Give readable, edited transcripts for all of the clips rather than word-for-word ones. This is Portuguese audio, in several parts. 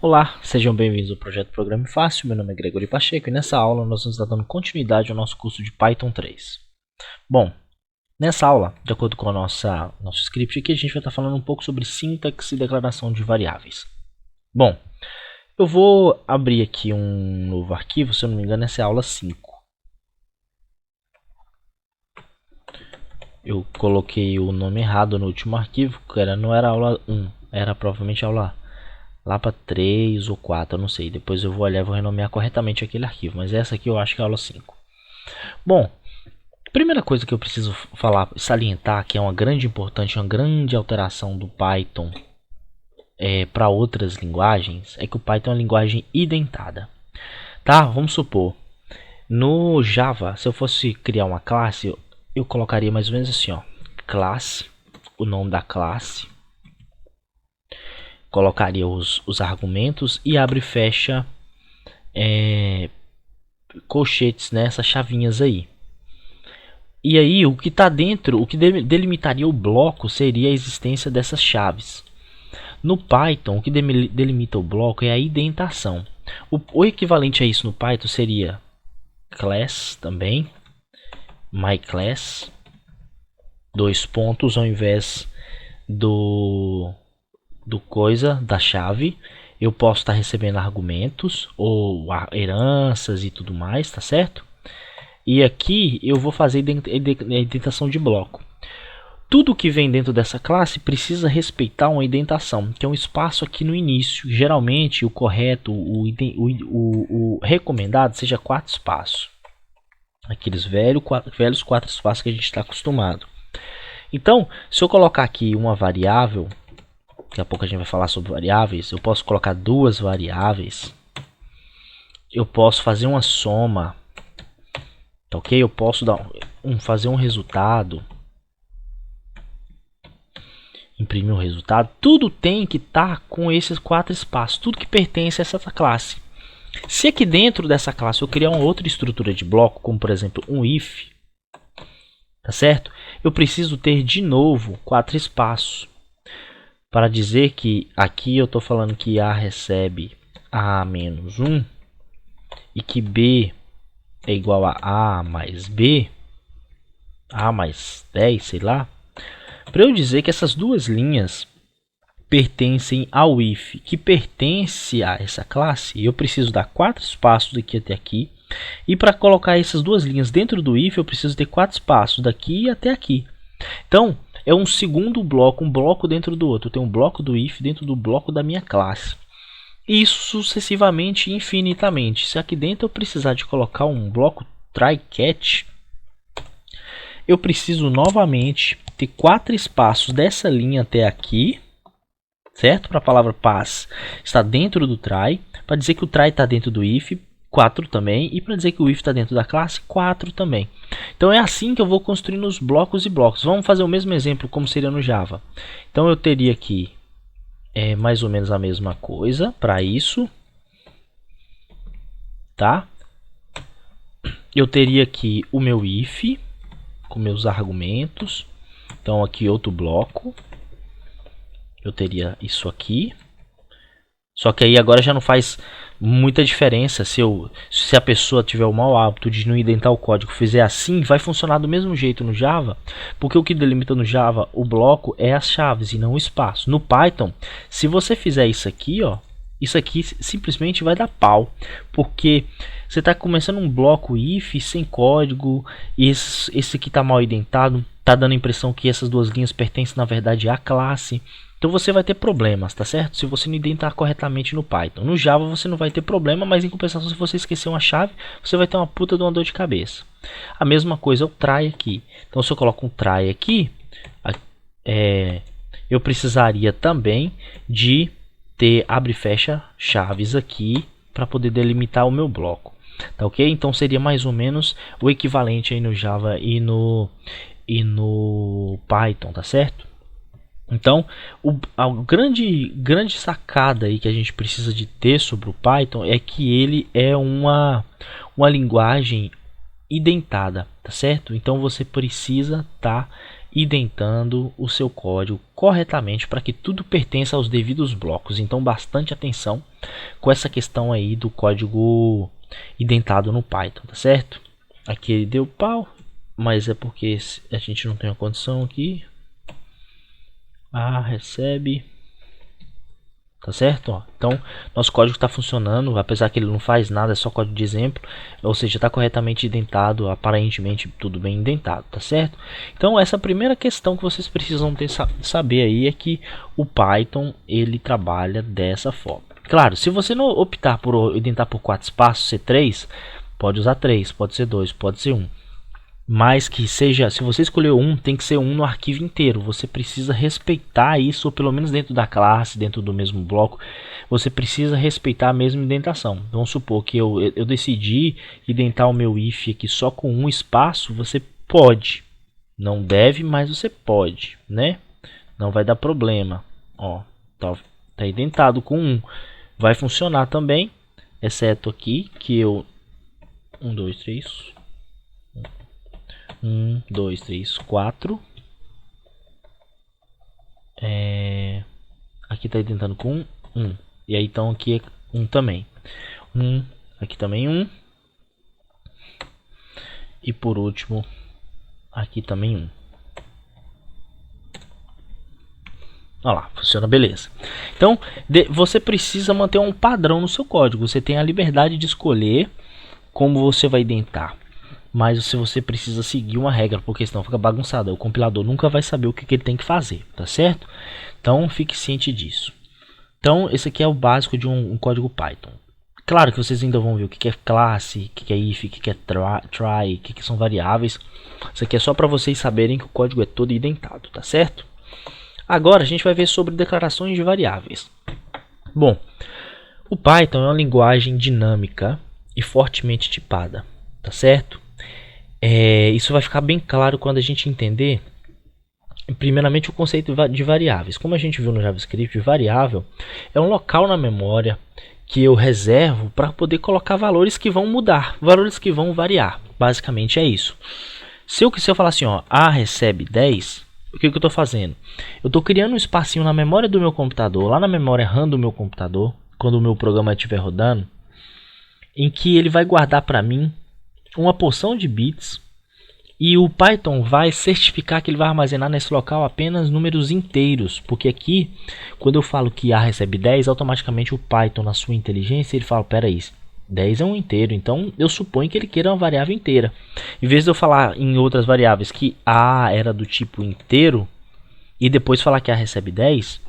Olá, sejam bem-vindos ao projeto Programe Fácil. Meu nome é Gregory Pacheco e nessa aula nós vamos estar dando continuidade ao nosso curso de Python 3. Bom, nessa aula, de acordo com o nosso script aqui, a gente vai estar falando um pouco sobre sintaxe e declaração de variáveis. Bom, eu vou abrir aqui um novo arquivo, se eu não me engano essa é a aula 5. Eu coloquei o nome errado no último arquivo, que não era aula 1, era provavelmente aula lá para 3 ou 4, eu não sei. Depois eu vou olhar e vou renomear corretamente aquele arquivo. Mas essa aqui eu acho que é a aula 5. Bom, a primeira coisa que eu preciso falar, salientar, que é uma grande alteração do Python para outras linguagens, é que o Python é uma linguagem identada. Tá? Vamos supor, no Java, se eu fosse criar uma classe, eu colocaria mais ou menos assim, ó, classe, o nome da classe, colocaria os argumentos e abre e fecha colchetes, né, essas chavinhas aí. E aí o que está dentro, o que delimitaria o bloco seria a existência dessas chaves. No Python, o que delimita o bloco é a indentação. O equivalente a isso no Python seria class também, myClass, dois pontos ao invés da chave. Eu posso estar recebendo argumentos ou heranças e tudo mais, tá certo? E aqui eu vou fazer a indentação de bloco. Tudo que vem dentro dessa classe precisa respeitar uma indentação, que é um espaço aqui no início. Geralmente o correto, o recomendado seja 4 espaços. Aqueles velhos 4 espaços que a gente está acostumado. Então, se eu colocar aqui uma variável, daqui a pouco a gente vai falar sobre variáveis, eu posso colocar duas variáveis, eu posso fazer uma soma, tá ok? Eu posso fazer um resultado, imprimir um resultado, tudo tem que estar com esses 4 espaços, tudo que pertence a essa classe. Se aqui dentro dessa classe eu criar uma outra estrutura de bloco, como por exemplo um if, tá certo? Eu preciso ter de novo 4 espaços. Para dizer que aqui eu estou falando que A recebe A menos 1 e que B é igual a A mais B, A mais 10, sei lá. Para eu dizer que essas duas linhas pertencem ao if, que pertence a essa classe, eu preciso dar 4 espaços daqui até aqui. E para colocar essas duas linhas dentro do if, eu preciso ter 4 espaços daqui até aqui. Então, é um segundo bloco, um bloco dentro do outro. Eu tenho um bloco do if dentro do bloco da minha classe. E isso sucessivamente, infinitamente. Se aqui dentro eu precisar de colocar um bloco try-catch, eu preciso novamente ter 4 espaços dessa linha até aqui, certo? Para a palavra pass está dentro do try, para dizer que o try está dentro do if, 4 também, e para dizer que o if está dentro da classe, 4 também. Então é assim que eu vou construindo os blocos e blocos. Vamos fazer o mesmo exemplo como seria no Java. Então eu teria aqui mais ou menos a mesma coisa para isso, tá? Eu teria aqui o meu if com meus argumentos. Então aqui outro bloco. Eu teria isso aqui. Só que aí agora já não faz muita diferença se a pessoa tiver o mau hábito de não indentar o código, fizer assim, vai funcionar do mesmo jeito no Java, porque o que delimita no Java o bloco é as chaves e não o espaço. No Python, se você fizer isso aqui, ó, isso aqui simplesmente vai dar pau, porque você está começando um bloco if sem código, e esse aqui está mal indentado, está dando a impressão que essas duas linhas pertencem na verdade à classe. Então você vai ter problemas, tá certo? Se você não indentar corretamente no Python. No Java você não vai ter problema, mas em compensação, se você esquecer uma chave, você vai ter uma puta de uma dor de cabeça. A mesma coisa é o try aqui. Então se eu coloco um try aqui, eu precisaria também de ter abre e fecha chaves aqui para poder delimitar o meu bloco. Tá ok? Então seria mais ou menos o equivalente aí no Java e no Python, tá certo? Então, a grande sacada aí que a gente precisa de ter sobre o Python é que ele é uma linguagem identada, tá certo? Então você precisa estar identando o seu código corretamente para que tudo pertença aos devidos blocos. Então, bastante atenção com essa questão aí do código identado no Python, tá certo? Aqui ele deu pau, mas é porque a gente não tem a condição aqui. Recebe, tá certo? Ó, então nosso código está funcionando, apesar que ele não faz nada, é só código de exemplo, ou seja, está corretamente indentado, aparentemente tudo bem indentado, tá certo? Então essa primeira questão que vocês precisam saber aí é que o Python ele trabalha dessa forma. Claro, se você não optar por indentar por 4 espaços, ser 3, pode usar 3, pode ser 2, pode ser 1. Mas que seja, se você escolheu um, tem que ser um no arquivo inteiro. Você precisa respeitar isso, ou pelo menos dentro da classe, dentro do mesmo bloco, você precisa respeitar a mesma indentação. Vamos supor que eu decidi indentar o meu if aqui só com um espaço, você pode. Não deve, mas você pode, né? Não vai dar problema. Ó, tá indentado com um. Vai funcionar também, exceto aqui que eu 1, 2, 3 1, 2, 3, 4. Aqui tá tentando com 1. E aí então aqui é 1 também. Aqui também 1. E por último, aqui também 1. Olha lá, funciona beleza. Então, você precisa manter um padrão no seu código. Você tem a liberdade de escolher como você vai indentar. Mas se você precisa seguir uma regra, porque senão fica bagunçado. O compilador nunca vai saber o que ele tem que fazer, tá certo? Então fique ciente disso. Então esse aqui é o básico de um código Python. Claro que vocês ainda vão ver o que é classe, o que é if, o que é try, o que são variáveis. Isso aqui é só para vocês saberem que o código é todo indentado, tá certo? Agora a gente vai ver sobre declarações de variáveis. Bom, o Python é uma linguagem dinâmica e fortemente tipada, tá certo? Isso vai ficar bem claro quando a gente entender, primeiramente, o conceito de variáveis. Como a gente viu no JavaScript, variável é um local na memória que eu reservo para poder colocar valores que vão mudar, valores que vão variar. Basicamente é isso. Se eu falar assim, ó, A recebe 10, o que eu estou fazendo? Eu estou criando um espacinho na memória do meu computador, lá na memória RAM do meu computador, quando o meu programa estiver rodando, em que ele vai guardar para mim uma porção de bits, e o Python vai certificar que ele vai armazenar nesse local apenas números inteiros, porque aqui, quando eu falo que A recebe 10, automaticamente o Python, na sua inteligência, ele fala, peraí, 10 é um inteiro, então eu suponho que ele queira uma variável inteira. Em vez de eu falar em outras variáveis que A era do tipo inteiro, e depois falar que A recebe 10,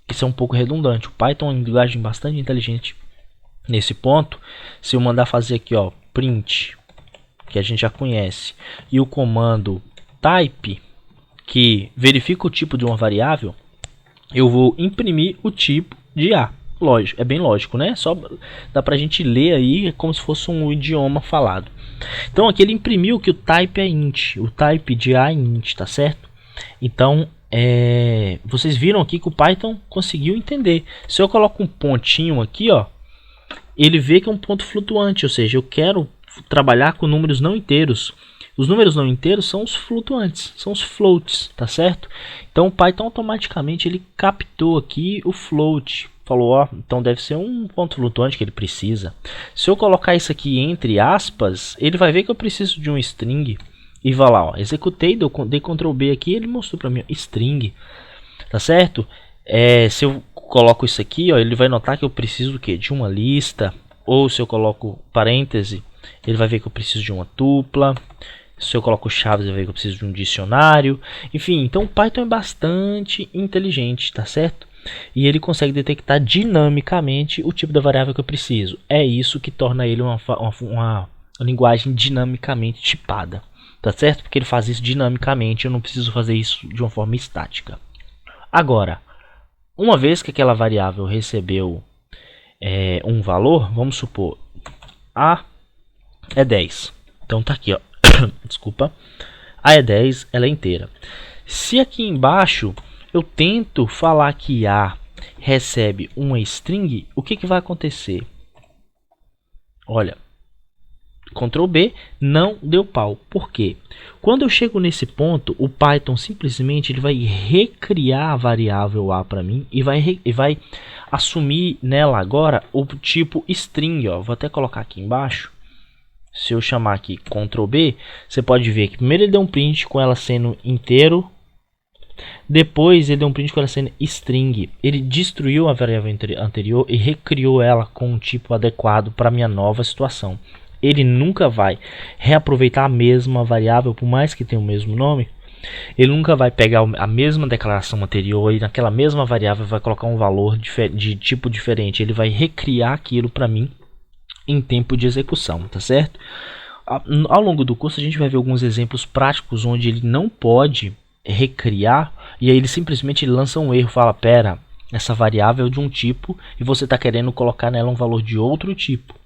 isso é um pouco redundante. O Python é uma linguagem bastante inteligente nesse ponto. Se eu mandar fazer aqui, ó, print, que a gente já conhece, e o comando type, que verifica o tipo de uma variável, eu vou imprimir o tipo de A. Lógico, é bem lógico, né? Só dá pra gente ler aí como se fosse um idioma falado. Então aqui ele imprimiu que o type é int, o type de A é int, tá certo? Então vocês viram aqui que o Python conseguiu entender. Se eu coloco um pontinho aqui, ó, ele vê que é um ponto flutuante, ou seja, eu quero trabalhar com números não inteiros. Os números não inteiros são os flutuantes, são os floats, tá certo? Então o Python automaticamente ele captou aqui o float, falou, ó, então deve ser um ponto flutuante que ele precisa. Se eu colocar isso aqui entre aspas, ele vai ver que eu preciso de um string, e vai lá, ó, executei, dei Ctrl B aqui, ele mostrou para mim string, tá certo? Se eu coloco isso aqui, ó, ele vai notar que eu preciso do quê? De uma lista, ou se eu coloco parêntese, ele vai ver que eu preciso de uma tupla. Se eu coloco chaves, ele vai ver que eu preciso de um dicionário. Enfim, então o Python é bastante inteligente, tá certo? E ele consegue detectar dinamicamente o tipo da variável que eu preciso. É isso que torna ele uma linguagem dinamicamente tipada, tá certo? Porque ele faz isso dinamicamente, eu não preciso fazer isso de uma forma estática. Agora, uma vez que aquela variável recebeu um valor, vamos supor, A é 10. Então tá aqui, ó. Desculpa. A é 10, ela é inteira. Se aqui embaixo eu tento falar que A recebe uma string, o que vai acontecer? Olha, Ctrl B, não deu pau. Por quê? Quando eu chego nesse ponto, o Python simplesmente ele vai recriar a variável A para mim e vai assumir nela agora o tipo string. Ó. Vou até colocar aqui embaixo. Se eu chamar aqui Ctrl B, você pode ver que primeiro ele deu um print com ela sendo inteiro. Depois ele deu um print com ela sendo string. Ele destruiu a variável anterior e recriou ela com um tipo adequado para minha nova situação. Ele nunca vai reaproveitar a mesma variável, por mais que tenha o mesmo nome. Ele nunca vai pegar a mesma declaração anterior e naquela mesma variável vai colocar um valor de tipo diferente. Ele vai recriar aquilo para mim em tempo de execução, tá certo? Ao longo do curso a gente vai ver alguns exemplos práticos onde ele não pode recriar e aí ele simplesmente lança um erro, fala, pera, essa variável é de um tipo e você está querendo colocar nela um valor de outro tipo.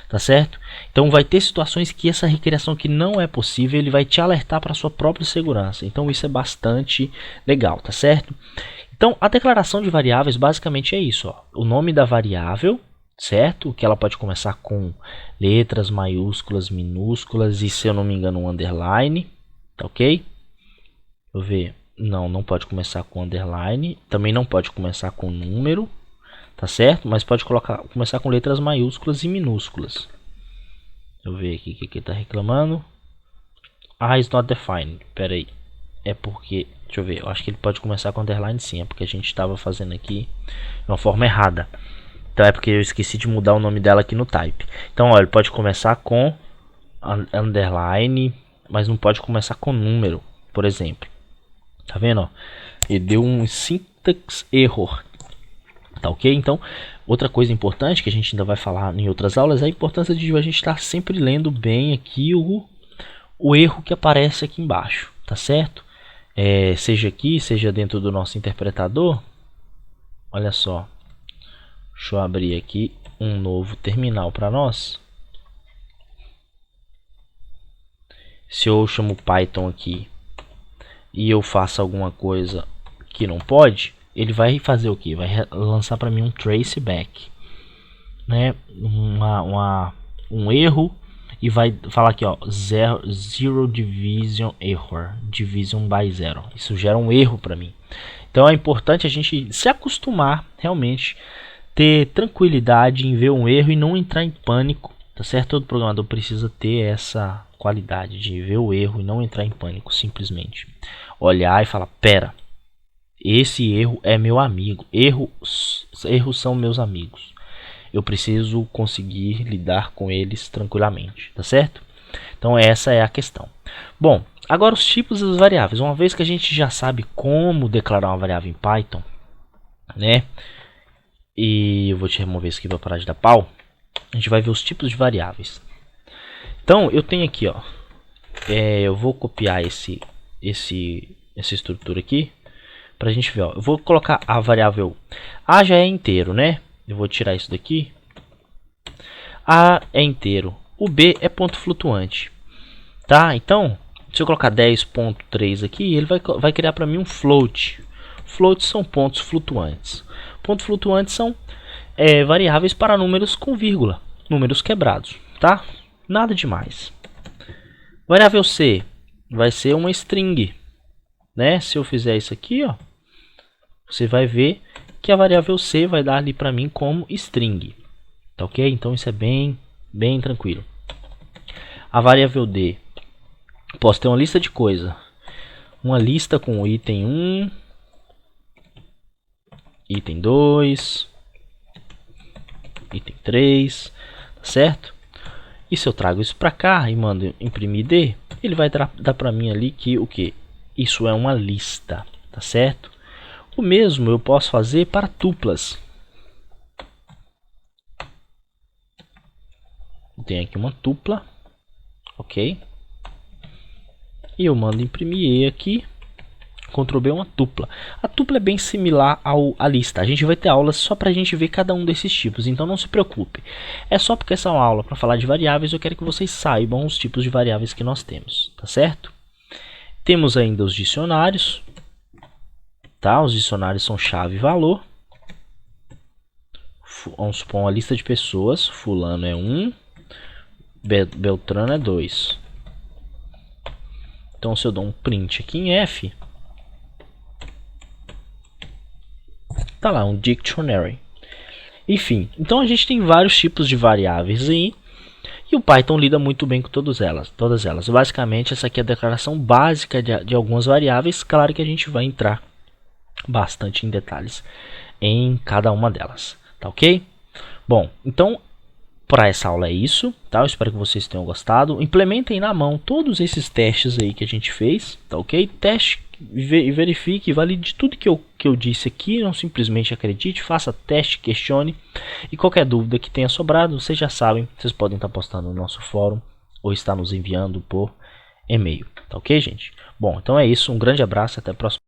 Tá certo? Então vai ter situações que essa recriação que não é possível, ele vai te alertar para sua própria segurança. Então isso é bastante legal, tá certo? Então a declaração de variáveis basicamente é isso, ó. O nome da variável, certo? Que ela pode começar com letras maiúsculas, minúsculas e, se eu não me engano, um underline, tá ok? Deixa eu ver. Não pode começar com underline, também não pode começar com número. Tá certo? Mas pode começar com letras maiúsculas e minúsculas. Deixa eu ver aqui o que ele está reclamando. Is not defined. Pera aí. É porque... Deixa eu ver. Eu acho que ele pode começar com underline sim. É porque a gente estava fazendo aqui de uma forma errada. Então é porque eu esqueci de mudar o nome dela aqui no type. Então, ó, ele pode começar com underline, mas não pode começar com número, por exemplo. Tá vendo? Ó? Ele deu um syntax error. Tá ok? Então, outra coisa importante que a gente ainda vai falar em outras aulas é a importância de a gente estar sempre lendo bem aqui o erro que aparece aqui embaixo, tá certo? Seja aqui, seja dentro do nosso interpretador. Olha só. Deixa eu abrir aqui um novo terminal para nós. Se eu chamo Python aqui e eu faço alguma coisa que não pode, ele vai fazer o que? Vai lançar para mim um traceback, né? Um erro e vai falar aqui, ó, zero division error, division by zero. Isso gera um erro para mim. Então é importante a gente se acostumar realmente, ter tranquilidade em ver um erro e não entrar em pânico, tá certo? Todo programador precisa ter essa qualidade de ver o erro e não entrar em pânico, simplesmente olhar e falar, pera, esse erro é meu amigo. Erros são meus amigos. Eu preciso conseguir lidar com eles tranquilamente, tá certo? Então essa é a questão. Bom, agora os tipos das variáveis. Uma vez que a gente já sabe como declarar uma variável em Python, né? E eu vou te remover isso aqui para parar de dar pau. A gente vai ver os tipos de variáveis. Então eu tenho aqui, ó. Eu vou copiar essa estrutura aqui. Pra gente ver, ó, eu vou colocar a variável A já é inteiro, né? Eu vou tirar isso daqui. A é inteiro. O B é ponto flutuante. Tá? Então, se eu colocar 10.3 aqui, ele vai criar para mim um float. Floats são pontos flutuantes. Pontos flutuantes são variáveis para números com vírgula. Números quebrados, tá? Nada demais. Variável C vai ser uma string, né? Se eu fizer isso aqui, ó, você vai ver que a variável C vai dar ali para mim como string, tá ok? Então isso é bem tranquilo. A variável D, posso ter uma lista de coisa, uma lista com o item 1, item 2, item 3, tá certo? E se eu trago isso para cá e mando imprimir D, ele vai dar para mim ali que o que? Isso é uma lista, tá certo? O mesmo eu posso fazer para tuplas. Tem aqui uma tupla, ok? E eu mando imprimir E aqui, Ctrl B, uma tupla. A tupla é bem similar à lista. A gente vai ter aulas só para a gente ver cada um desses tipos, então não se preocupe. É só porque essa é uma aula para falar de variáveis, eu quero que vocês saibam os tipos de variáveis que nós temos, tá certo? Temos ainda os dicionários. Tá? Os dicionários são chave e valor. Vamos supor uma lista de pessoas. Fulano é 1, Beltrano é 2. Então se eu dou um print aqui em F, tá lá, um dictionary. Enfim, então a gente tem vários tipos de variáveis aí. E o Python lida muito bem com todas elas. Basicamente, essa aqui é a declaração básica de algumas variáveis. Claro que a gente vai entrar bastante em detalhes em cada uma delas. Tá ok? Bom, então, para essa aula é isso. Tá? Eu espero que vocês tenham gostado. Implementem na mão todos esses testes aí que a gente fez. Tá ok? Teste e verifique, valide tudo que eu disse aqui. Não simplesmente acredite, faça teste, questione. E qualquer dúvida que tenha sobrado, vocês já sabem, vocês podem estar postando no nosso fórum ou estar nos enviando por e-mail. Tá ok, gente? Bom, então é isso. Um grande abraço e até a próxima.